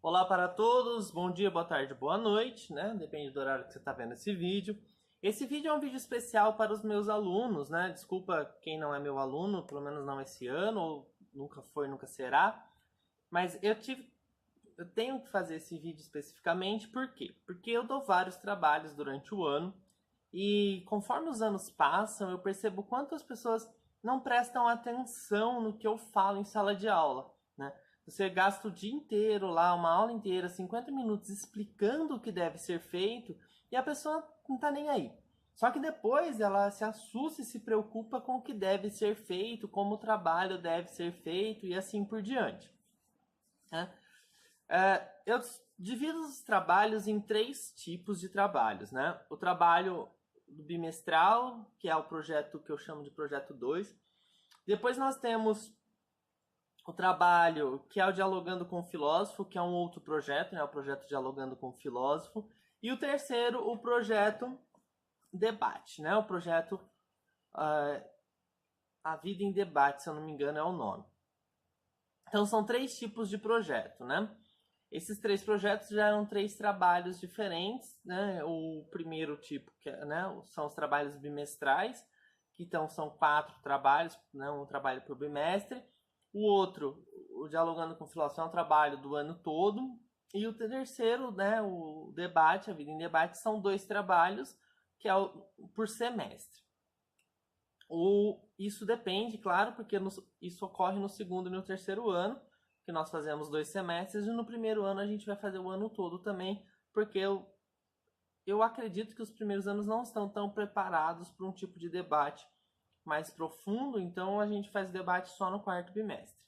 Olá para todos, bom dia, boa tarde, boa noite, né? Depende do horário que você está vendo esse vídeo. Esse vídeo é um vídeo especial para os meus alunos, né? Desculpa quem não é meu aluno, pelo menos não esse ano, ou nunca foi, nunca será. Mas eu tenho que fazer esse vídeo especificamente, por quê? Porque eu dou vários trabalhos durante o ano e conforme os anos passam, eu percebo quanto as pessoas não prestam atenção no que eu falo em sala de aula, né? Você gasta o dia inteiro lá, uma aula inteira, 50 minutos explicando o que deve ser feito e a pessoa não tá nem aí. Só que depois ela se assusta e se preocupa com o que deve ser feito, como o trabalho deve ser feito e assim por diante, né? Eu divido os trabalhos em 3 tipos de trabalhos, né? O trabalho bimestral, que é o projeto que eu chamo de projeto 2. Depois nós temos o trabalho que é o Dialogando com o Filósofo, que é um outro projeto, né? O projeto Dialogando com o Filósofo. E o terceiro, o projeto Debate, né? O projeto A Vida em Debate, se eu não me engano, é o nome. Então são 3 tipos de projeto, né? Esses 3 projetos geram 3 trabalhos diferentes, né? O primeiro tipo, né, são os trabalhos bimestrais, que então são 4 trabalhos, né? Um trabalho por bimestre. O outro, o Dialogando com o Filósofo, é um trabalho do ano todo. E o terceiro, né, o Debate, A Vida em Debate, são 2 trabalhos, que é por semestre. Isso depende, claro, porque isso ocorre no segundo e no terceiro ano, que nós fazemos 2 semestres, e no primeiro ano a gente vai fazer o ano todo também, porque eu acredito que os primeiros anos não estão tão preparados para um tipo de debate mais profundo, então a gente faz o debate só no 4º bimestre.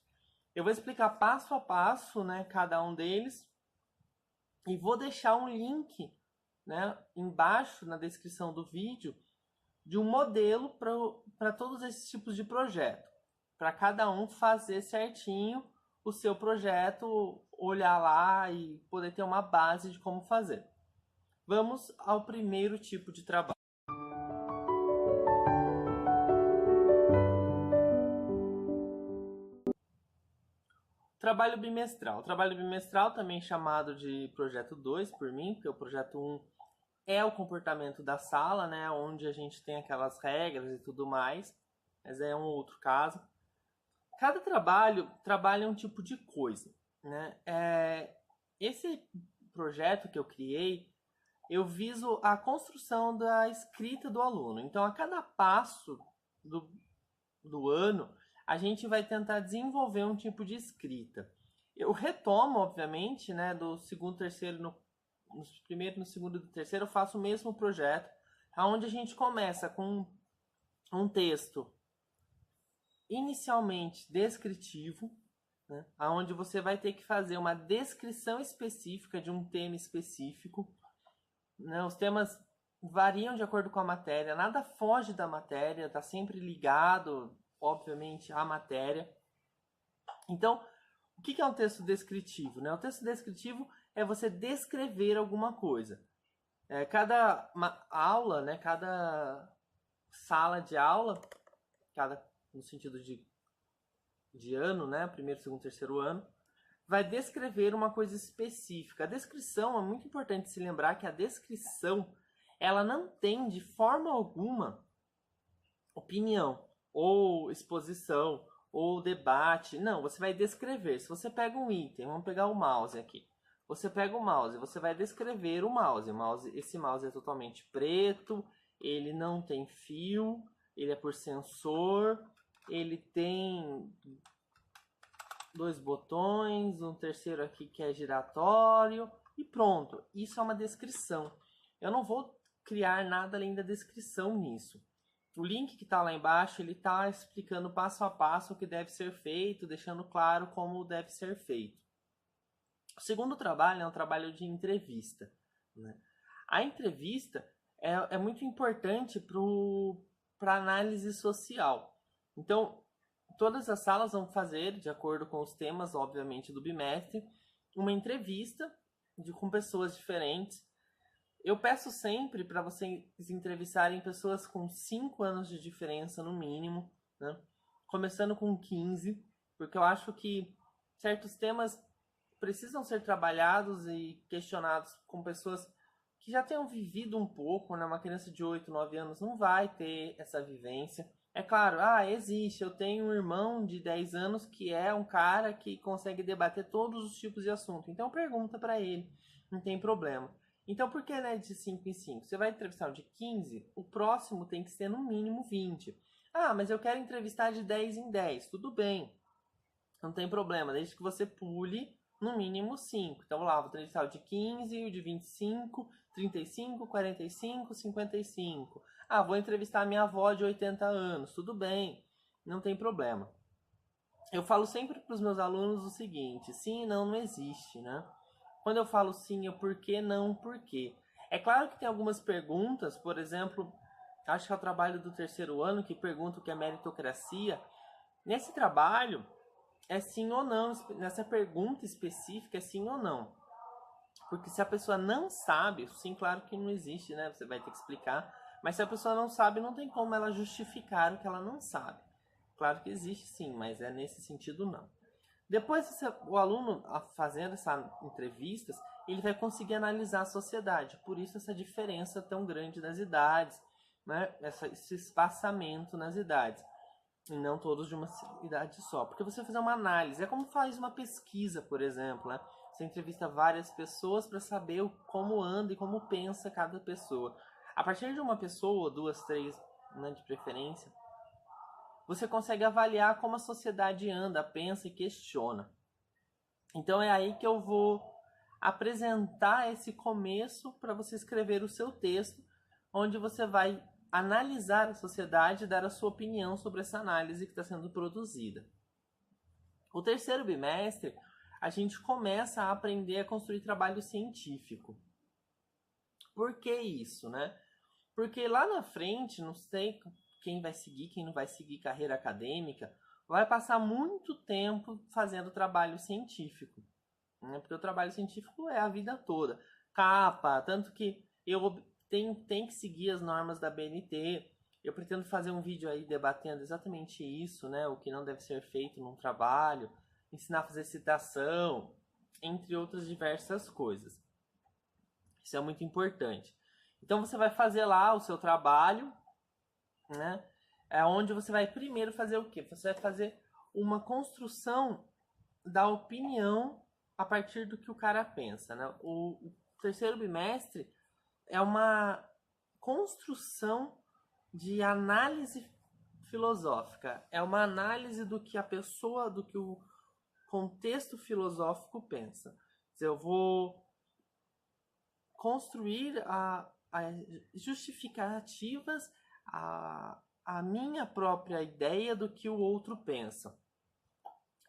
Eu vou explicar passo a passo, né, cada um deles, e vou deixar um link, né, embaixo na descrição do vídeo de um modelo para todos esses tipos de projeto, para cada um fazer certinho o seu projeto, olhar lá e poder ter uma base de como fazer. Vamos ao primeiro tipo de trabalho. Trabalho bimestral. O trabalho bimestral, também chamado de projeto 2 por mim, porque o projeto 1 é o comportamento da sala, né, onde a gente tem aquelas regras e tudo mais, mas é um outro caso. Cada trabalho trabalha um tipo de coisa, né? Esse projeto que eu criei, eu viso a construção da escrita do aluno. Então, a cada passo do ano, a gente vai tentar desenvolver um tipo de escrita. Eu retomo, obviamente, né, do segundo, terceiro, no primeiro, no segundo e no terceiro, eu faço o mesmo projeto, onde a gente começa com um texto inicialmente descritivo, né, onde você vai ter que fazer uma descrição específica de um tema específico, né? Os temas variam de acordo com a matéria, nada foge da matéria, está sempre ligado, obviamente, à matéria. Então, o que é um texto descritivo, né? O texto descritivo é você descrever alguma coisa. Cada aula, né, cada sala de aula, no sentido de ano, né, primeiro, segundo, terceiro ano, vai descrever uma coisa específica. A descrição, é muito importante se lembrar que a descrição, ela não tem de forma alguma opinião, ou exposição, ou debate. Não, você vai descrever. Se você pega um item, vamos pegar o mouse aqui. Você pega o mouse, você vai descrever o mouse. Esse mouse é totalmente preto, ele não tem fio, ele é por sensor, ele tem 2 botões, um terceiro aqui que é giratório e pronto. Isso é uma descrição. Eu não vou criar nada além da descrição nisso. O link que está lá embaixo, ele está explicando passo a passo o que deve ser feito, deixando claro como deve ser feito. O segundo trabalho é um trabalho de entrevista, né? A entrevista é muito importante para análise social. Então, todas as salas vão fazer, de acordo com os temas, obviamente, do bimestre, uma entrevista com pessoas diferentes. Eu peço sempre para vocês entrevistarem pessoas com 5 anos de diferença no mínimo, né? Começando com 15, porque eu acho que certos temas precisam ser trabalhados e questionados com pessoas que já tenham vivido um pouco, né? Uma criança de 8, 9 anos não vai ter essa vivência. É claro, existe, eu tenho um irmão de 10 anos que é um cara que consegue debater todos os tipos de assunto. Então pergunta para ele, não tem problema. Então por que, né, de 5 em 5? Você vai entrevistar um de 15, o próximo tem que ser no mínimo 20. Mas eu quero entrevistar de 10 em 10. Tudo bem, não tem problema, desde que você pule no mínimo 5. Então lá, vou entrevistar o de 15, o de 25, 35, 45, 55. Vou entrevistar a minha avó de 80 anos. Tudo bem, não tem problema. Eu falo sempre para os meus alunos o seguinte: sim e não existe, né? Quando eu falo sim, é por que, não por quê. É claro que tem algumas perguntas, por exemplo, acho que é o trabalho do terceiro ano, que pergunta o que é meritocracia. Nesse trabalho, é sim ou não, nessa pergunta específica é sim ou não. Porque se a pessoa não sabe, sim, claro que não existe, né? Você vai ter que explicar. Mas se a pessoa não sabe, não tem como ela justificar o que ela não sabe. Claro que existe sim, mas é nesse sentido não. Depois, o aluno, fazendo essas entrevistas, ele vai conseguir analisar a sociedade. Por isso essa diferença tão grande das idades, né? Esse espaçamento nas idades. E não todos de uma idade só. Porque você vai fazer uma análise. É como faz uma pesquisa, por exemplo, né? Você entrevista várias pessoas para saber como anda e como pensa cada pessoa. A partir de uma pessoa, 2, 3, né, de preferência, você consegue avaliar como a sociedade anda, pensa e questiona. Então é aí que eu vou apresentar esse começo para você escrever o seu texto, onde você vai analisar a sociedade e dar a sua opinião sobre essa análise que está sendo produzida. O terceiro bimestre, a gente começa a aprender a construir trabalho científico. Por que isso, né? Porque lá na frente, não sei quem vai seguir, quem não vai seguir carreira acadêmica, vai passar muito tempo fazendo trabalho científico, né? Porque o trabalho científico é a vida toda. Capa, tanto que eu tenho que seguir as normas da BNT. Eu pretendo fazer um vídeo aí debatendo exatamente isso, né? O que não deve ser feito num trabalho, ensinar a fazer citação, entre outras diversas coisas. Isso é muito importante. Então você vai fazer lá o seu trabalho, né? É onde você vai primeiro fazer o quê? Você vai fazer uma construção da opinião a partir do que o cara pensa, né? O terceiro bimestre é uma construção de análise filosófica. É uma análise do que a pessoa, do que o contexto filosófico pensa. Eu vou construir justificativas a minha própria ideia do que o outro pensa.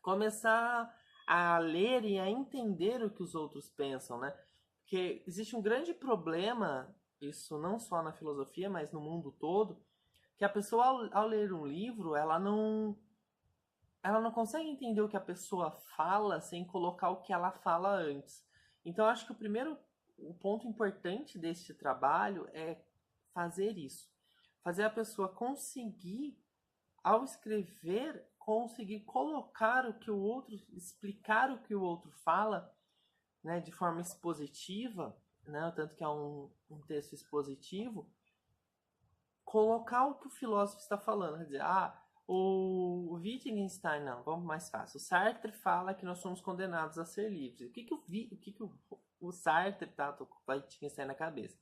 Começar a ler e a entender o que os outros pensam, né? Porque existe um grande problema, isso não só na filosofia, mas no mundo todo, que a pessoa, ao ler um livro, ela não consegue entender o que a pessoa fala sem colocar o que ela fala antes. Então, eu acho que o ponto importante deste trabalho é fazer isso. Fazer a pessoa conseguir, ao escrever, conseguir colocar o que o outro, explicar o que o outro fala, né, de forma expositiva, né, tanto que é um texto expositivo, colocar o que o filósofo está falando. Quer dizer, o Wittgenstein, não, vamos mais fácil. O Sartre fala que nós somos condenados a ser livres. O que o Sartre tá, tô com o Wittgenstein na cabeça.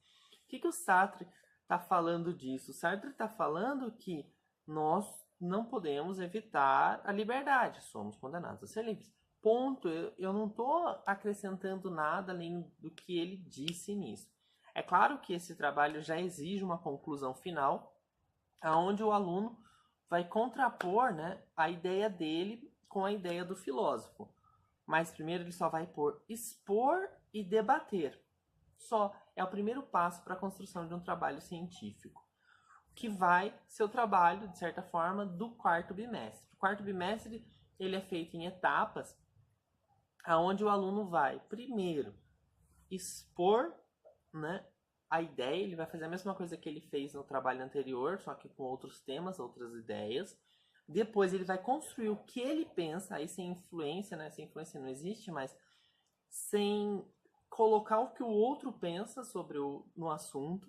O que o Sartre está falando disso? O Sartre está falando que nós não podemos evitar a liberdade, somos condenados a ser livres. ponto, eu não estou acrescentando nada além do que ele disse nisso. É claro que esse trabalho já exige uma conclusão final, aonde o aluno vai contrapor, né, a ideia dele com a ideia do filósofo. Mas primeiro ele só vai expor e debater. Só é o primeiro passo para a construção de um trabalho científico, que vai ser o trabalho, de certa forma, do quarto bimestre. O quarto bimestre ele é feito em etapas, aonde o aluno vai primeiro expor, né, a ideia, ele vai fazer a mesma coisa que ele fez no trabalho anterior, só que com outros temas, outras ideias. Depois ele vai construir o que ele pensa, aí sem influência, né? Sem influência não existe, mas sem colocar o que o outro pensa sobre no assunto.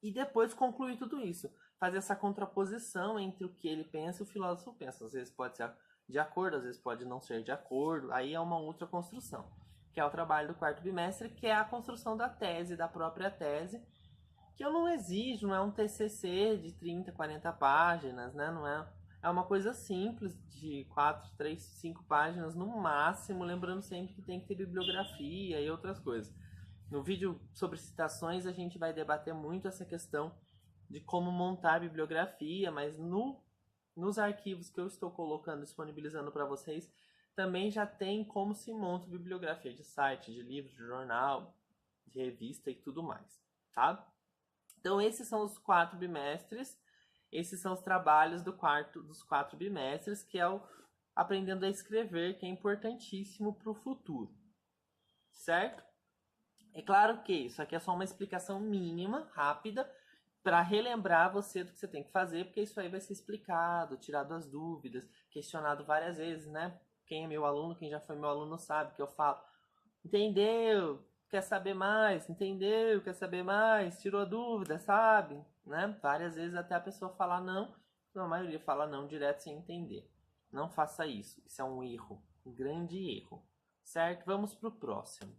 E depois concluir tudo isso. Fazer essa contraposição entre o que ele pensa e o filósofo pensa. Às vezes pode ser de acordo, às vezes pode não ser de acordo. Aí é uma outra construção, que é o trabalho do quarto bimestre, que é a construção da tese, da própria tese, que eu não exijo, não é um TCC de 30, 40 páginas, né? Não é, é uma coisa simples, de 4, 3, 5 páginas no máximo, lembrando sempre que tem que ter bibliografia e outras coisas. No vídeo sobre citações a gente vai debater muito essa questão de como montar a bibliografia, mas nos arquivos que eu estou colocando, disponibilizando para vocês, também já tem como se monta bibliografia de site, de livro, de jornal, de revista e tudo mais, tá? Então esses são os 4 bimestres, esses são os trabalhos dos 4 bimestres, que é o aprendendo a escrever, que é importantíssimo para o futuro, certo? É claro que isso aqui é só uma explicação mínima, rápida, para relembrar você do que você tem que fazer, porque isso aí vai ser explicado, tirado as dúvidas, questionado várias vezes, né? Quem é meu aluno, quem já foi meu aluno sabe que eu falo, entendeu? Quer saber mais? Entendeu? Quer saber mais? Tirou a dúvida, sabe? Né? Várias vezes até a pessoa falar não, a maioria fala não direto sem entender. Não faça isso, isso é um erro, um grande erro, certo? Vamos para o próximo.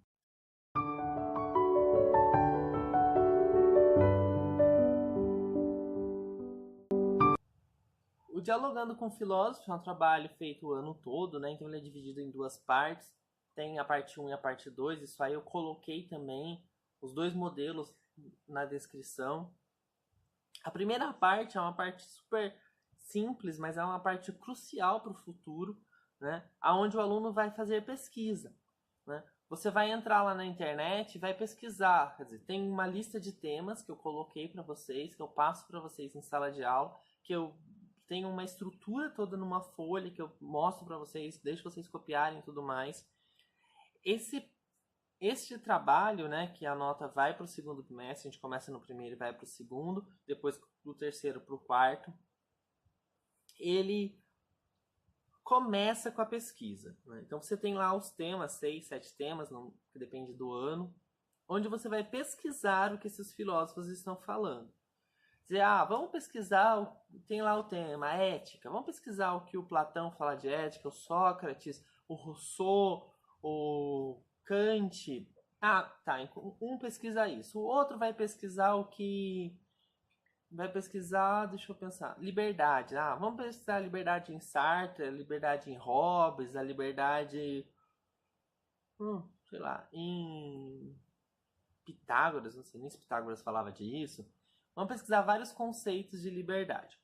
O Dialogando com o Filósofo é um trabalho feito o ano todo, né? Então ele é dividido em 2 partes. Tem a parte 1 e a parte 2. Isso aí eu coloquei também os 2 modelos na descrição. A primeira parte é uma parte super simples, mas é uma parte crucial para o futuro, né? Onde o aluno vai fazer pesquisa, né? Você vai entrar lá na internet e vai pesquisar. Quer dizer, tem uma lista de temas que eu coloquei para vocês, que eu passo para vocês em sala de aula, que eu tenho uma estrutura toda numa folha que eu mostro para vocês, deixo vocês copiarem e tudo mais. Este trabalho, né, que a nota vai para o segundo bimestre, a gente começa no primeiro e vai para o segundo, depois do terceiro para o quarto, ele começa com a pesquisa, né? Então você tem lá os temas, 6, 7 temas, não, que depende do ano, onde você vai pesquisar o que esses filósofos estão falando. Dizer, vamos pesquisar, tem lá o tema ética, vamos pesquisar o que o Platão fala de ética, o Sócrates, o Rousseau, o Kant. Tá, um pesquisa isso, o outro vai pesquisar o que... Vai pesquisar, deixa eu pensar, liberdade. Vamos pesquisar a liberdade em Sartre, a liberdade em Hobbes, a liberdade... sei lá, em Pitágoras, não sei nem se Pitágoras falava disso. Vamos pesquisar vários conceitos de liberdade.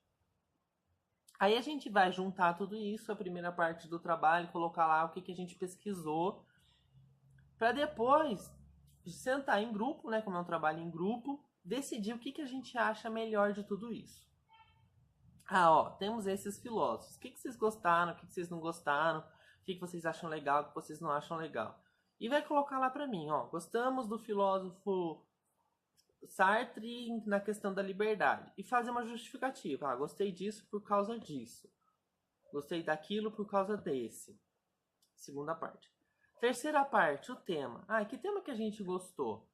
Aí a gente vai juntar tudo isso, a primeira parte do trabalho, colocar lá o que a gente pesquisou, para depois sentar em grupo, né, como é um trabalho em grupo, decidir o que a gente acha melhor de tudo isso. Temos esses filósofos. O que vocês gostaram, o que vocês não gostaram, o que vocês acham legal, o que vocês não acham legal. E vai colocar lá para mim, gostamos do filósofo Sartre na questão da liberdade. E fazer uma justificativa. Gostei disso por causa disso. Gostei daquilo por causa desse. Segunda parte. Terceira parte, o tema. Que tema que a gente gostou?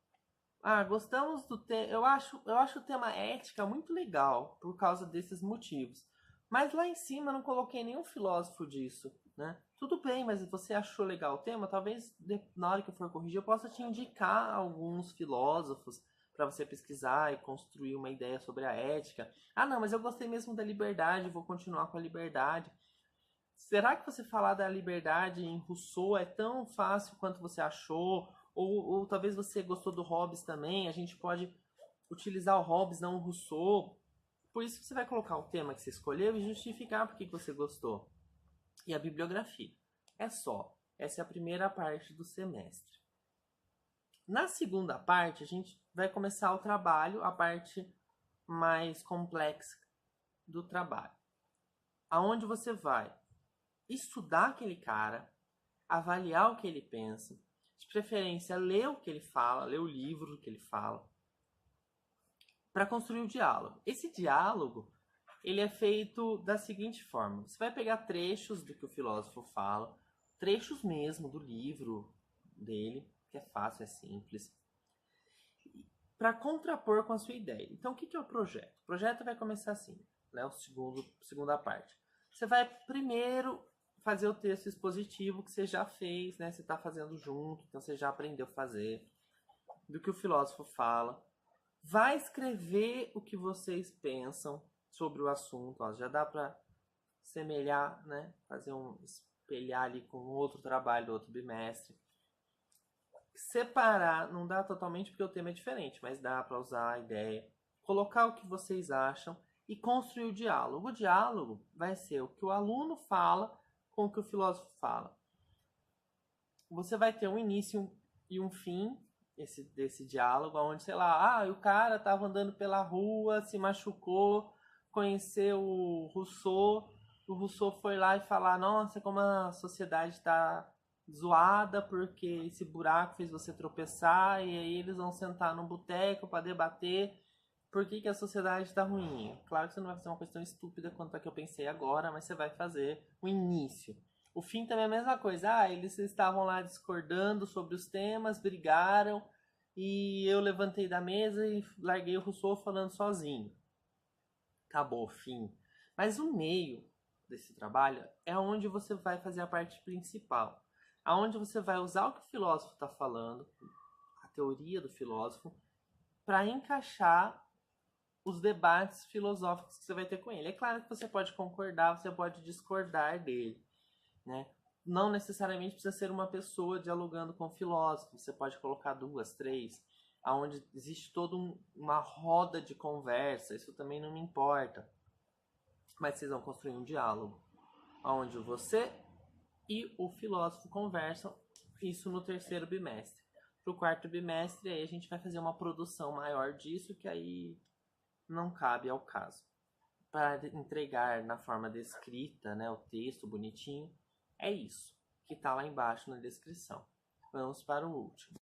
Gostamos do tema. Eu acho o tema ética muito legal por causa desses motivos. Mas lá em cima eu não coloquei nenhum filósofo disso, né? Tudo bem, mas você achou legal o tema? Talvez na hora que eu for corrigir eu possa te indicar alguns filósofos para você pesquisar e construir uma ideia sobre a ética. Não, mas eu gostei mesmo da liberdade, vou continuar com a liberdade. será que você falar da liberdade em Rousseau é tão fácil quanto você achou? Ou talvez você gostou do Hobbes também, a gente pode utilizar o Hobbes, não o Rousseau. Por isso que você vai colocar o tema que você escolheu e justificar por que você gostou. E a bibliografia. É só. Essa é a primeira parte do semestre. Na segunda parte, a gente vai começar o trabalho, a parte mais complexa do trabalho. Aonde você vai estudar aquele cara, avaliar o que ele pensa, de preferência ler o que ele fala, ler o livro que ele fala, para construir o diálogo. Esse diálogo, ele é feito da seguinte forma: você vai pegar trechos do que o filósofo fala, trechos mesmo do livro dele, que é fácil, é simples, para contrapor com a sua ideia. Então, o que é o projeto? O projeto vai começar assim, né? Segunda parte. Você vai primeiro fazer o texto expositivo que você já fez, né? Você está fazendo junto, então você já aprendeu a fazer, do que o filósofo fala. Vai escrever o que vocês pensam sobre o assunto. Ó, já dá para semelhar, né? Espelhar ali com outro trabalho do outro bimestre. Separar, não dá totalmente porque o tema é diferente, mas dá para usar a ideia. Colocar o que vocês acham e construir o diálogo. O diálogo vai ser o que o aluno fala com o que o filósofo fala. Você vai ter um início e um fim desse diálogo, onde, sei lá, o cara estava andando pela rua, se machucou, conheceu o Rousseau foi lá e falar, nossa, como a sociedade está zoada porque esse buraco fez você tropeçar, e aí eles vão sentar num boteco para debater por que a sociedade está ruim. Claro que você não vai fazer uma questão estúpida quanto a que eu pensei agora, mas você vai fazer o início. O fim também é a mesma coisa. Eles estavam lá discordando sobre os temas, brigaram, e eu levantei da mesa e larguei o Rousseau falando sozinho. Acabou, fim. Mas o meio desse trabalho é onde você vai fazer a parte principal. Aonde você vai usar o que o filósofo está falando, a teoria do filósofo, para encaixar os debates filosóficos que você vai ter com ele. É claro que você pode concordar, você pode discordar dele, né? Não necessariamente precisa ser uma pessoa dialogando com o filósofo. Você pode colocar 2, 3, aonde existe toda uma roda de conversa. Isso também não me importa. Mas vocês vão construir um diálogo, onde você e o filósofo conversam. Isso no terceiro bimestre. Para o quarto bimestre, aí a gente vai fazer uma produção maior disso, que aí não cabe ao caso. Para entregar na forma descrita, né, o texto bonitinho, é isso que está lá embaixo na descrição. Vamos para o último.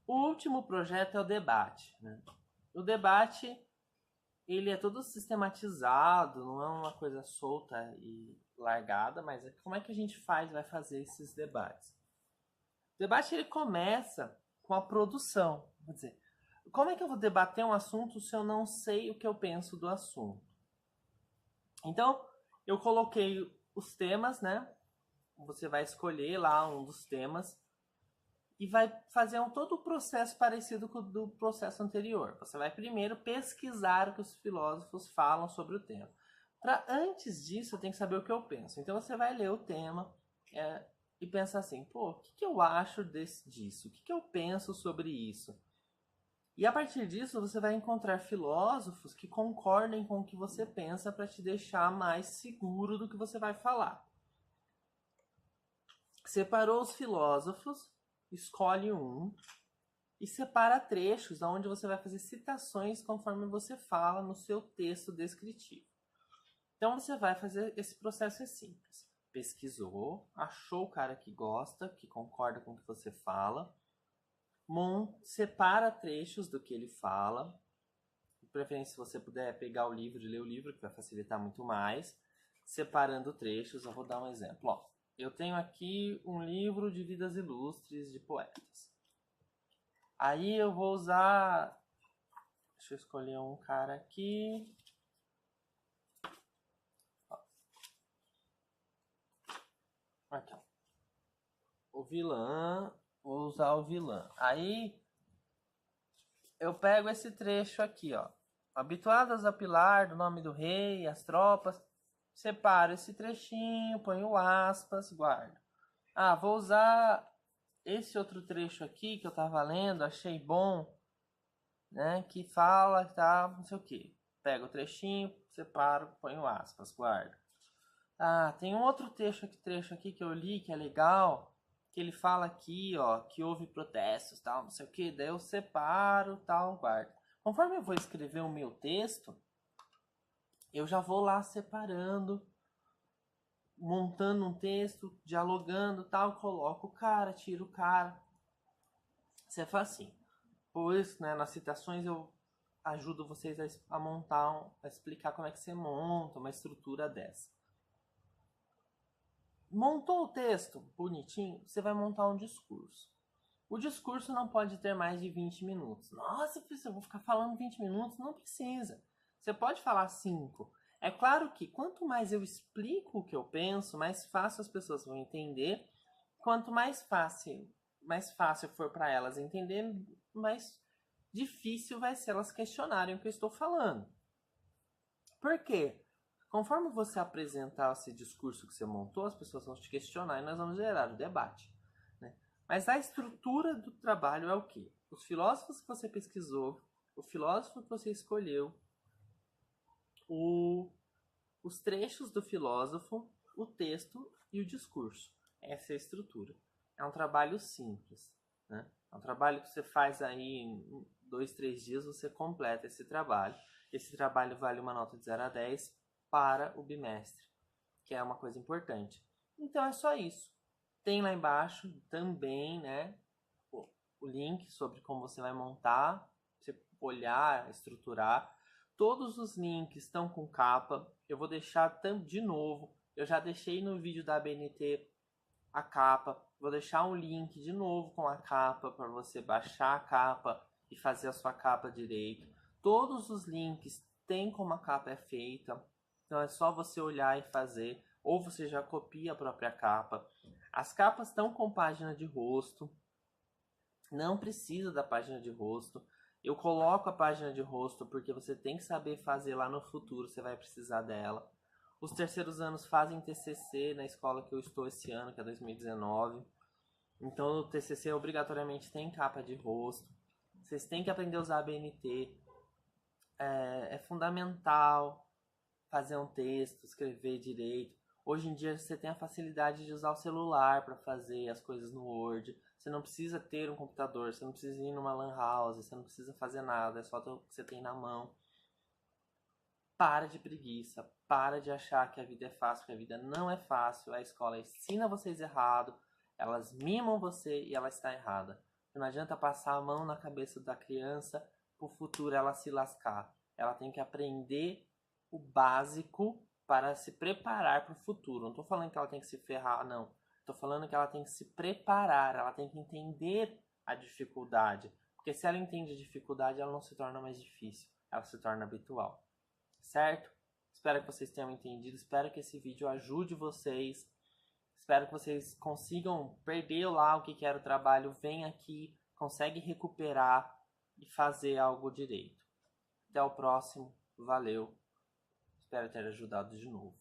O último projeto é o debate, né? O debate, ele é todo sistematizado, não é uma coisa solta e largada, mas como é que a gente vai fazer esses debates? O debate, ele começa com a produção. Quer dizer, como é que eu vou debater um assunto se eu não sei o que eu penso do assunto? Então, eu coloquei os temas, né? Você vai escolher lá um dos temas e vai fazer todo o processo parecido com o do processo anterior. Você vai primeiro pesquisar o que os filósofos falam sobre o tema. Antes disso, eu tenho que saber o que eu penso. Então, você vai ler o tema e pensar assim, o que eu acho disso? O que eu penso sobre isso? E a partir disso, você vai encontrar filósofos que concordem com o que você pensa para te deixar mais seguro do que você vai falar. Separou os filósofos, escolhe um e separa trechos onde você vai fazer citações conforme você fala no seu texto descritivo. Então você vai fazer esse processo simples. Pesquisou, achou o cara que gosta, que concorda com o que você fala, separa trechos do que ele fala. De preferência, se você puder pegar o livro e ler o livro, que vai facilitar muito mais. Separando trechos, eu vou dar um exemplo. Eu tenho aqui um livro de vidas ilustres de poetas. Aí eu vou usar... Deixa eu escolher um cara aqui. Aqui, ó. O vilã. Vou usar o vilã. Aí eu pego esse trecho aqui, ó. Habituadas a pilar do nome do rei, as tropas. Separo esse trechinho, ponho aspas, guardo. Ah, vou usar esse outro trecho aqui que eu tava lendo, achei bom, né? Que fala, tá, não sei o que. Pego o trechinho, separo, ponho aspas, guardo. Ah, tem um outro trecho aqui que eu li que é legal, que ele fala aqui, ó, que houve protestos, tal, não sei o que, daí eu separo, tal, guardo. Conforme eu vou escrever o meu texto, eu já vou lá separando, montando um texto, dialogando, tal, coloco o cara, tiro o cara. Você faz assim. Pois, né, nas citações eu ajudo vocês a montar, a explicar como é que você monta uma estrutura dessa. Montou o texto bonitinho, você vai montar um discurso. O discurso não pode ter mais de 20 minutos. Nossa, eu vou ficar falando 20 minutos? Não precisa. Você pode falar 5. É claro que quanto mais eu explico o que eu penso, mais fácil as pessoas vão entender. Quanto mais fácil for para elas entender, mais difícil vai ser elas questionarem o que eu estou falando. Por quê? Conforme você apresentar esse discurso que você montou, as pessoas vão te questionar e nós vamos gerar o debate. Né? Mas a estrutura do trabalho é o quê? Os filósofos que você pesquisou, o filósofo que você escolheu, os trechos do filósofo, o texto e o discurso. Essa é a estrutura. É um trabalho simples. Né? É um trabalho que você faz aí em 2, 3 dias, você completa esse trabalho. Esse trabalho vale uma nota de 0 a 10 para o bimestre, que é uma coisa importante. Então é só isso. Tem lá embaixo também, né, o link sobre como você vai montar, você olhar, estruturar. Todos os links estão com capa. Eu vou deixar de novo. Eu já deixei no vídeo da ABNT a capa. Vou deixar um link de novo com a capa para você baixar a capa e fazer a sua capa direito. Todos os links têm como a capa é feita. Então é só você olhar e fazer. Ou você já copia a própria capa. As capas estão com página de rosto. Não precisa da página de rosto. Eu coloco a página de rosto porque você tem que saber fazer lá no futuro. Você vai precisar dela. Os terceiros anos fazem TCC na escola que eu estou esse ano, que é 2019. Então o TCC obrigatoriamente tem capa de rosto. Vocês têm que aprender a usar a BNT. É fundamental fazer um texto, escrever direito. Hoje em dia você tem a facilidade de usar o celular para fazer as coisas no Word. Você não precisa ter um computador, você não precisa ir numa lan house, você não precisa fazer nada, é só o que você tem na mão. Para de preguiça, para de achar que a vida é fácil, porque a vida não é fácil. A escola ensina vocês errado, elas mimam você e ela está errada. Não adianta passar a mão na cabeça da criança para o futuro ela se lascar. Ela tem que aprender o básico para se preparar para o futuro. Não estou falando que ela tem que se ferrar, não. Estou falando que ela tem que se preparar, ela tem que entender a dificuldade. Porque se ela entende a dificuldade, ela não se torna mais difícil, ela se torna habitual. Certo? Espero que vocês tenham entendido. Espero que esse vídeo ajude vocês. Espero que vocês consigam perder lá o que era o trabalho. Vem aqui, consegue recuperar e fazer algo direito. Até o próximo. Valeu. Espero ter ajudado de novo.